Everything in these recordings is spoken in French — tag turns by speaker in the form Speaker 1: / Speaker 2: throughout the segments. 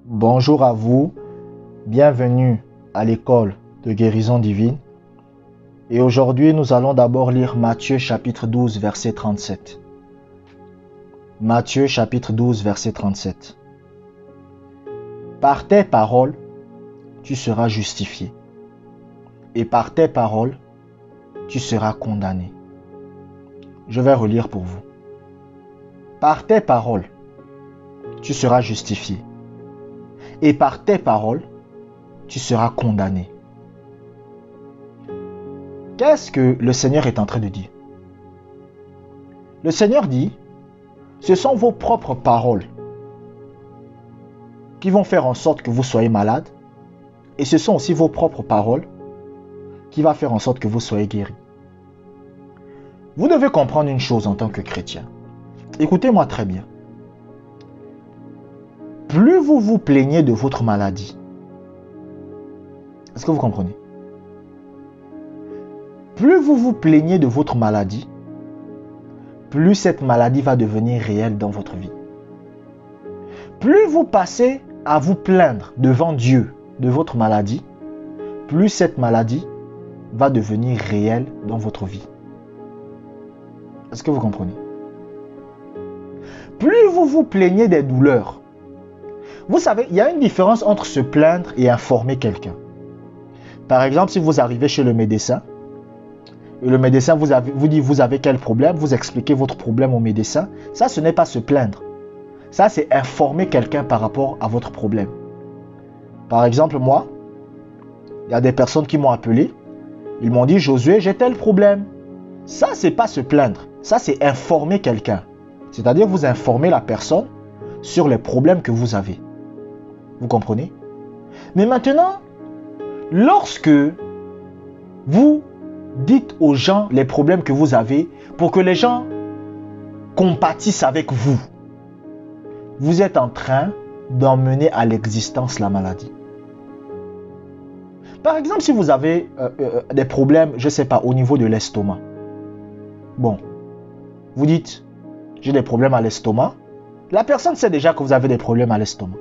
Speaker 1: Bonjour à vous, bienvenue à l'école de guérison divine. Et aujourd'hui, nous allons d'abord lire Matthieu chapitre 12, verset 37. Matthieu chapitre 12, verset 37. Par tes paroles, tu seras justifié. Et par tes paroles, tu seras condamné. Je vais relire pour vous. Par tes paroles, tu seras justifié. Et par tes paroles, tu seras condamné. Qu'est-ce que le Seigneur est en train de dire? Le Seigneur dit, ce sont vos propres paroles qui vont faire en sorte que vous soyez malade, et ce sont aussi vos propres paroles qui vont faire en sorte que vous soyez guéri. Vous devez comprendre une chose en tant que chrétien. Écoutez-moi très bien. Plus vous vous plaignez de votre maladie, est-ce que vous comprenez? Plus vous vous plaignez de votre maladie, plus cette maladie va devenir réelle dans votre vie. Plus vous passez à vous plaindre devant Dieu de votre maladie, plus cette maladie va devenir réelle dans votre vie. Est-ce que vous comprenez? Plus vous vous plaignez des douleurs, vous savez, il y a une différence entre se plaindre et informer quelqu'un. Par exemple, si vous arrivez chez le médecin, et le médecin vous dit vous avez quel problème, vous expliquez votre problème au médecin, ça ce n'est pas se plaindre. Ça c'est informer quelqu'un par rapport à votre problème. Par exemple, moi, il y a des personnes qui m'ont appelé, ils m'ont dit Josué, j'ai tel problème. Ça c'est pas se plaindre, ça c'est informer quelqu'un. C'est-à-dire vous informer la personne sur les problèmes que vous avez. Vous comprenez? Mais maintenant, lorsque vous dites aux gens les problèmes que vous avez pour que les gens compatissent avec vous, vous êtes en train d'emmener à l'existence la maladie. Par exemple, si vous avez des problèmes, je ne sais pas, au niveau de l'estomac. Bon, vous dites, j'ai des problèmes à l'estomac. La personne sait déjà que vous avez des problèmes à l'estomac.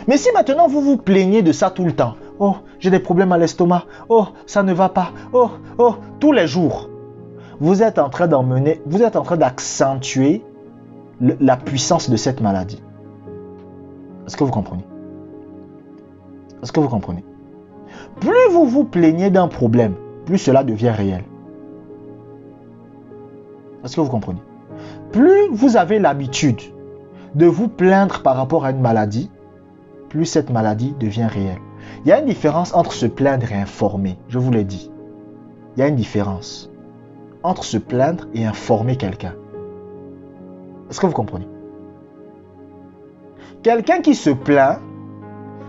Speaker 1: Mais si maintenant vous vous plaignez de ça tout le temps, oh, j'ai des problèmes à l'estomac, oh, ça ne va pas, oh, tous les jours, vous êtes en train d'accentuer la puissance de cette maladie. Est-ce que vous comprenez? Est-ce que vous comprenez? Plus vous vous plaignez d'un problème, plus cela devient réel. Est-ce que vous comprenez? Plus vous avez l'habitude de vous plaindre par rapport à une maladie, plus cette maladie devient réelle. Il y a une différence entre se plaindre et informer, je vous l'ai dit. Il y a une différence entre se plaindre et informer quelqu'un. Est-ce que vous comprenez? Quelqu'un qui se plaint,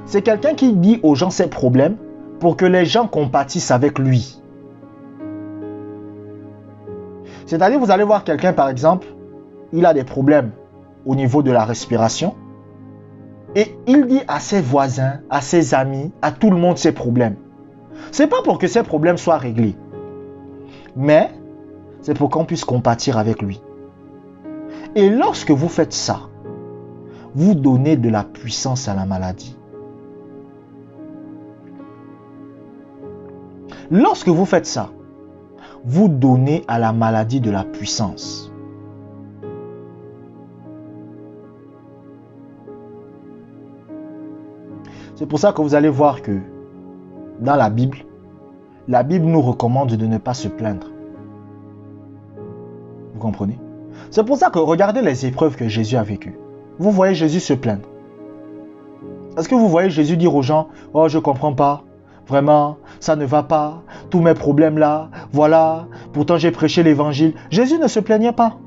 Speaker 1: c'est quelqu'un qui dit aux gens ses problèmes pour que les gens compatissent avec lui. C'est-à-dire, vous allez voir quelqu'un, par exemple, il a des problèmes au niveau de la respiration, et il dit à ses voisins, à ses amis, à tout le monde ses problèmes. Ce n'est pas pour que ces problèmes soient réglés, mais c'est pour qu'on puisse compatir avec lui. Et lorsque vous faites ça, vous donnez de la puissance à la maladie. Lorsque vous faites ça, vous donnez à la maladie de la puissance. C'est pour ça que vous allez voir que dans la Bible nous recommande de ne pas se plaindre. Vous comprenez? C'est pour ça que regardez les épreuves que Jésus a vécues. Vous voyez Jésus se plaindre. Est-ce que vous voyez Jésus dire aux gens, oh je ne comprends pas, vraiment, ça ne va pas, tous mes problèmes là, voilà, pourtant j'ai prêché l'évangile. Jésus ne se plaignait pas.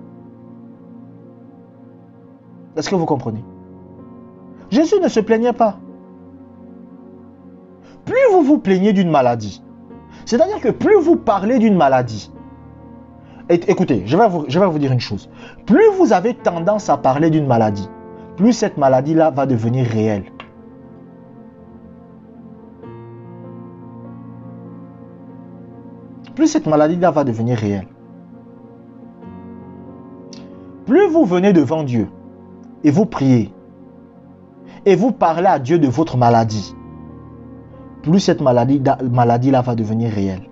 Speaker 1: Est-ce que vous comprenez? Jésus ne se plaignait pas. Plus vous vous plaignez d'une maladie, c'est-à-dire que plus vous parlez d'une maladie, écoutez, je vais vous dire une chose. Plus vous avez tendance à parler d'une maladie, plus cette maladie-là va devenir réelle. Plus cette maladie-là va devenir réelle. Plus vous venez devant Dieu et vous priez, et vous parlez à Dieu de votre maladie, plus cette maladie-là va devenir réelle.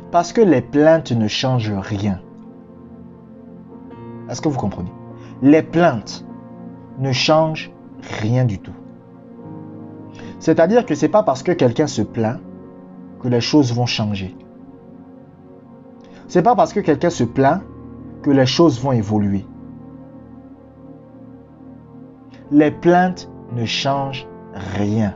Speaker 1: Parce que les plaintes ne changent rien. Est-ce que vous comprenez? Les plaintes ne changent rien du tout. C'est-à-dire que ce n'est pas parce que quelqu'un se plaint que les choses vont changer. Ce n'est pas parce que quelqu'un se plaint que les choses vont évoluer. Les plaintes ne changent rien.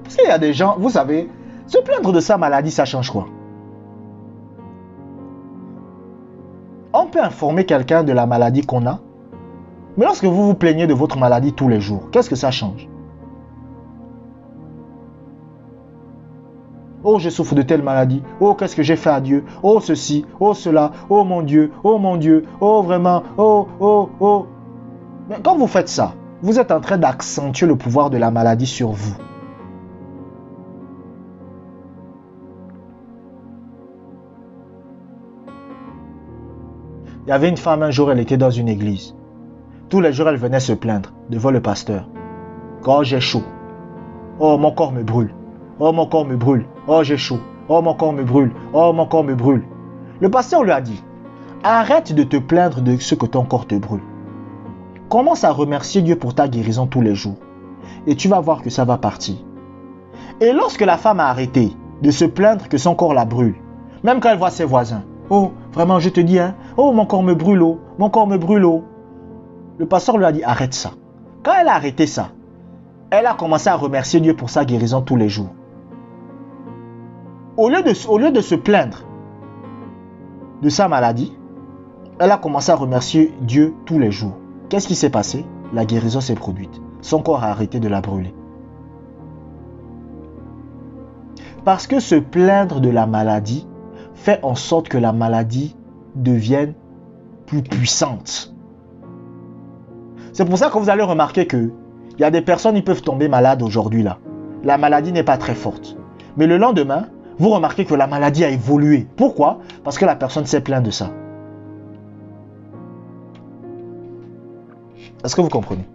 Speaker 1: Parce qu'il y a des gens, vous savez, se plaindre de sa maladie, ça change quoi? On peut informer quelqu'un de la maladie qu'on a, mais lorsque vous vous plaignez de votre maladie tous les jours, qu'est-ce que ça change? Oh, je souffre de telle maladie. Oh, qu'est-ce que j'ai fait à Dieu? Oh, ceci, oh, cela. Oh, mon Dieu. Oh, mon Dieu. Oh, vraiment. Oh, oh, oh. Mais quand vous faites ça, vous êtes en train d'accentuer le pouvoir de la maladie sur vous. Il y avait une femme un jour, elle était dans une église. Tous les jours, elle venait se plaindre devant le pasteur. Oh, j'ai chaud. Oh, mon corps me brûle. Oh, mon corps me brûle. Oh, j'ai chaud. Oh, mon corps me brûle. Oh, mon corps me brûle. Le pasteur lui a dit, arrête de te plaindre de ce que ton corps te brûle. Commence à remercier Dieu pour ta guérison tous les jours. Et tu vas voir que ça va partir. Et lorsque la femme a arrêté de se plaindre que son corps la brûle, même quand elle voit ses voisins, oh, vraiment, je te dis, hein, oh, mon corps me brûle, oh, mon corps me brûle, oh. Le pasteur lui a dit, arrête ça. Quand elle a arrêté ça, elle a commencé à remercier Dieu pour sa guérison tous les jours. Au lieu de se plaindre de sa maladie, elle a commencé à remercier Dieu tous les jours. Qu'est-ce qui s'est passé? La guérison s'est produite. Son corps a arrêté de la brûler. Parce que se plaindre de la maladie fait en sorte que la maladie devienne plus puissante. C'est pour ça que vous allez remarquer que il y a des personnes qui peuvent tomber malades aujourd'hui là. La maladie n'est pas très forte. Mais le lendemain, vous remarquez que la maladie a évolué. Pourquoi? Parce que la personne s'est plainte de ça. Est-ce que vous comprenez?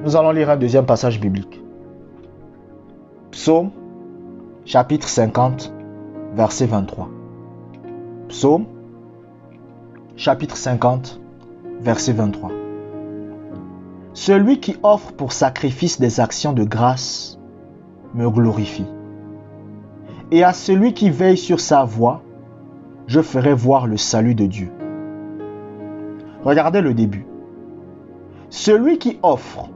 Speaker 1: Nous allons lire un deuxième passage biblique. Psaume, chapitre 50, verset 23. Psaume, chapitre 50, verset 23. Celui qui offre pour sacrifice des actions de grâce me glorifie. Et à celui qui veille sur sa voie, je ferai voir le salut de Dieu. Regardez le début. Celui qui offre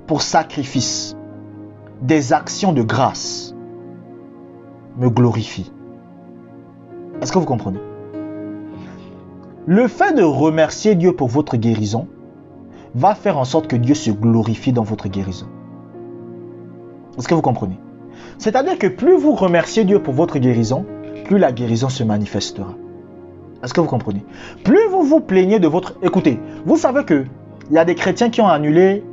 Speaker 1: pour sacrifice des actions de grâce me glorifie. Est-ce que vous comprenez? Le fait de remercier Dieu pour votre guérison va faire en sorte que Dieu se glorifie dans votre guérison. Est-ce que vous comprenez? C'est-à-dire que plus vous remerciez Dieu pour votre guérison, plus la guérison se manifestera. Est-ce que vous comprenez? Plus vous vous plaignez de votre... Écoutez, vous savez qu'il y a des chrétiens qui ont annulé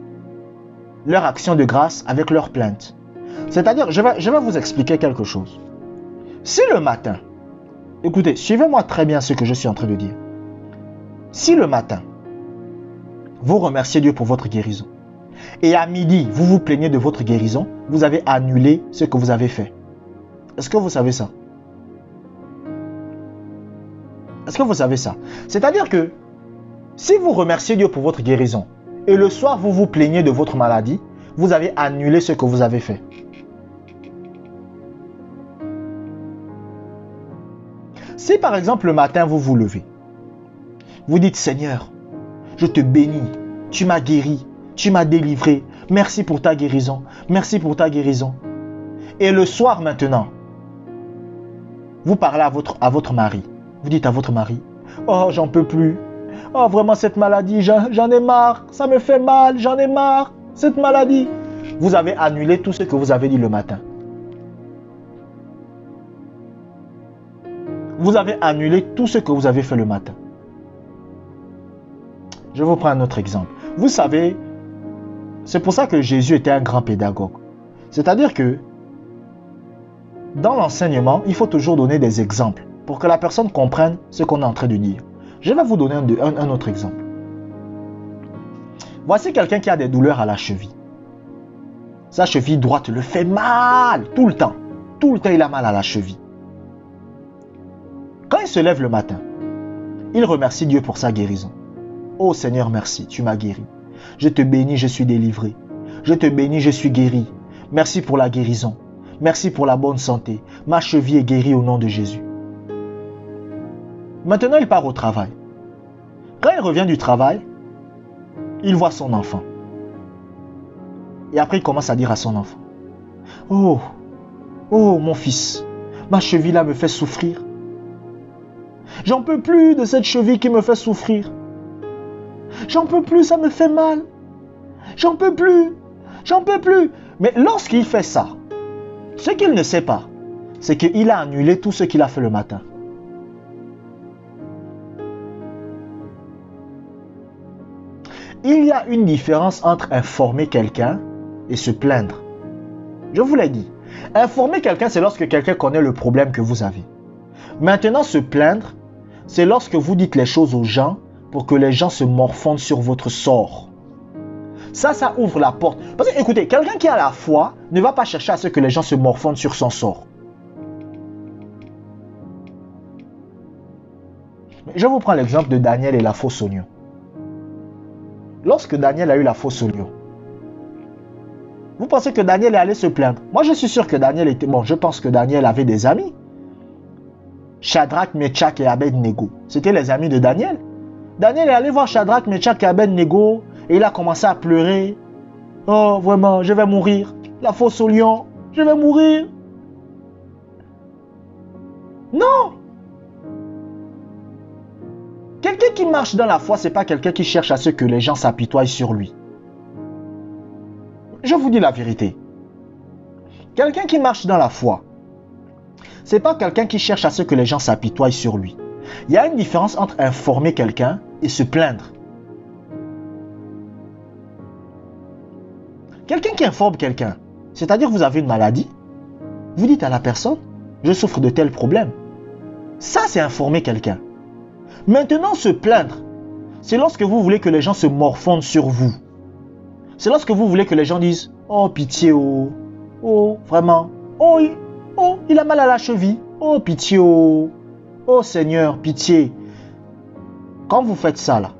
Speaker 1: leur action de grâce avec leur plainte. C'est-à-dire, je vais vous expliquer quelque chose. Si le matin, écoutez, suivez-moi très bien ce que je suis en train de dire. Si le matin, vous remerciez Dieu pour votre guérison, et à midi, vous vous plaignez de votre guérison, vous avez annulé ce que vous avez fait. Est-ce que vous savez ça? Est-ce que vous savez ça? C'est-à-dire que si vous remerciez Dieu pour votre guérison, et le soir, vous vous plaignez de votre maladie, vous avez annulé ce que vous avez fait. Si par exemple le matin, vous vous levez, vous dites, Seigneur, je te bénis, tu m'as guéri, tu m'as délivré, merci pour ta guérison, merci pour ta guérison. Et le soir maintenant, vous parlez à votre mari, vous dites à votre mari, oh j'en peux plus, oh vraiment cette maladie, j'en ai marre, ça me fait mal, j'en ai marre, cette maladie. Vous avez annulé tout ce que vous avez dit le matin. Vous avez annulé tout ce que vous avez fait le matin. Je vous prends un autre exemple. Vous savez, c'est pour ça que Jésus était un grand pédagogue. C'est-à-dire que dans l'enseignement, il faut toujours donner des exemples pour que la personne comprenne ce qu'on est en train de dire. Je vais vous donner un autre exemple. Voici quelqu'un qui a des douleurs à la cheville. Sa cheville droite le fait mal tout le temps. Tout le temps, il a mal à la cheville. Quand il se lève le matin, il remercie Dieu pour sa guérison. Oh Seigneur, merci, tu m'as guéri. Je te bénis, je suis délivré. Je te bénis, je suis guéri. Merci pour la guérison. Merci pour la bonne santé. Ma cheville est guérie au nom de Jésus. Maintenant, il part au travail. Quand il revient du travail, il voit son enfant. Et après, il commence à dire à son enfant, oh, oh mon fils, ma cheville là me fait souffrir. J'en peux plus de cette cheville qui me fait souffrir. J'en peux plus, ça me fait mal. J'en peux plus, j'en peux plus. Mais lorsqu'il fait ça, ce qu'il ne sait pas, c'est qu'il a annulé tout ce qu'il a fait le matin. Il y a une différence entre informer quelqu'un et se plaindre. Je vous l'ai dit. Informer quelqu'un, c'est lorsque quelqu'un connaît le problème que vous avez. Maintenant, se plaindre, c'est lorsque vous dites les choses aux gens pour que les gens se morfondent sur votre sort. Ça ouvre la porte. Parce que, écoutez, quelqu'un qui a la foi ne va pas chercher à ce que les gens se morfondent sur son sort. Je vous prends l'exemple de Daniel et la fausse oignon. Lorsque Daniel a eu la fausse oignon, vous pensez que Daniel est allé se plaindre? Moi, je suis sûr que Daniel était... Bon, je pense que Daniel avait des amis. Shadrach, Meshach et Abednego. C'était les amis de Daniel. Daniel est allé voir Shadrach, Meshach et Abednego et il a commencé à pleurer. Oh, vraiment, je vais mourir. La fosse au lion, je vais mourir. Non! Quelqu'un qui marche dans la foi, ce n'est pas quelqu'un qui cherche à ce que les gens s'apitoient sur lui. Je vous dis la vérité. Quelqu'un qui marche dans la foi, ce n'est pas quelqu'un qui cherche à ce que les gens s'apitoient sur lui. Il y a une différence entre informer quelqu'un et se plaindre. Quelqu'un qui informe quelqu'un, c'est-à-dire vous avez une maladie, vous dites à la personne, je souffre de tel problème. Ça, c'est informer quelqu'un. Maintenant, se plaindre, c'est lorsque vous voulez que les gens se morfondent sur vous. C'est lorsque vous voulez que les gens disent, oh pitié, oh, oh vraiment, oh, il a mal à la cheville, oh pitié, oh, oh Seigneur, pitié. Quand vous faites ça là,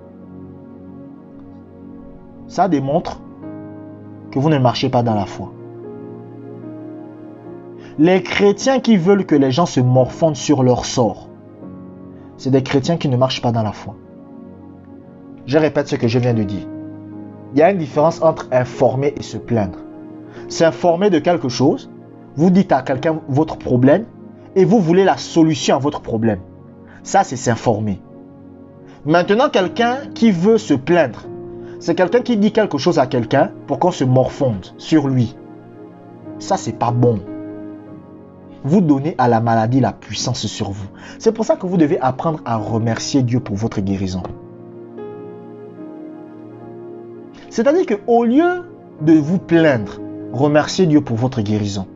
Speaker 1: ça démontre que vous ne marchez pas dans la foi. Les chrétiens qui veulent que les gens se morfondent sur leur sort, c'est des chrétiens qui ne marchent pas dans la foi. Je répète ce que je viens de dire. Il y a une différence entre informer et se plaindre. S'informer de quelque chose, vous dites à quelqu'un votre problème et vous voulez la solution à votre problème. Ça, c'est s'informer. Maintenant, quelqu'un qui veut se plaindre, c'est quelqu'un qui dit quelque chose à quelqu'un pour qu'on se morfonde sur lui. Ça, c'est pas bon. Vous donnez à la maladie la puissance sur vous. C'est pour ça que vous devez apprendre à remercier Dieu pour votre guérison. C'est-à-dire qu'au lieu de vous plaindre, remerciez Dieu pour votre guérison.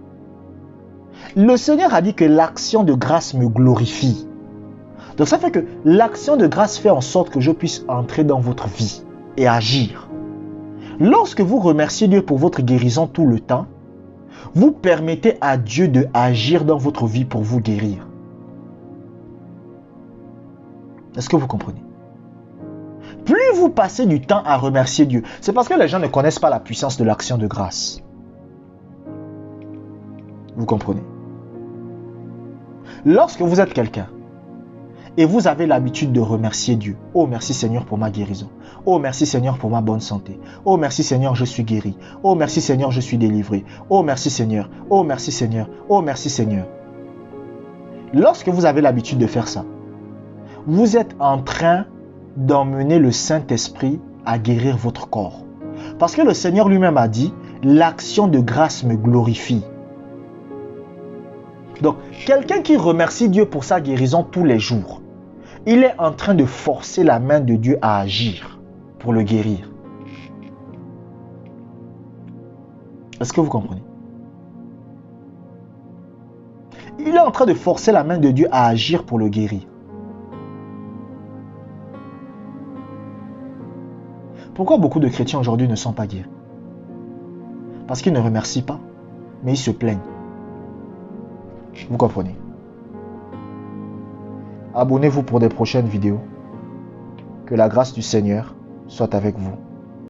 Speaker 1: Le Seigneur a dit que l'action de grâce me glorifie. Donc ça fait que l'action de grâce fait en sorte que je puisse entrer dans votre vie et agir. Lorsque vous remerciez Dieu pour votre guérison tout le temps, vous permettez à Dieu de agir dans votre vie pour vous guérir. Est-ce que vous comprenez? Plus vous passez du temps à remercier Dieu, c'est parce que les gens ne connaissent pas la puissance de l'action de grâce. Vous comprenez? Lorsque vous êtes quelqu'un et vous avez l'habitude de remercier Dieu, oh merci Seigneur pour ma guérison, oh merci Seigneur pour ma bonne santé, oh merci Seigneur je suis guéri, oh merci Seigneur je suis délivré, oh merci Seigneur, oh merci Seigneur, oh merci Seigneur. Lorsque vous avez l'habitude de faire ça, vous êtes en train d'emmener le Saint-Esprit à guérir votre corps. Parce que le Seigneur lui-même a dit, l'action de grâce me glorifie. Donc, quelqu'un qui remercie Dieu pour sa guérison tous les jours, il est en train de forcer la main de Dieu à agir pour le guérir. Est-ce que vous comprenez? il est en train de forcer la main de Dieu à agir pour le guérir. Pourquoi beaucoup de chrétiens aujourd'hui ne sont pas guéris? Parce qu'ils ne remercient pas, mais ils se plaignent. Vous comprenez? Abonnez-vous pour des prochaines vidéos. Que la grâce du Seigneur soit avec vous.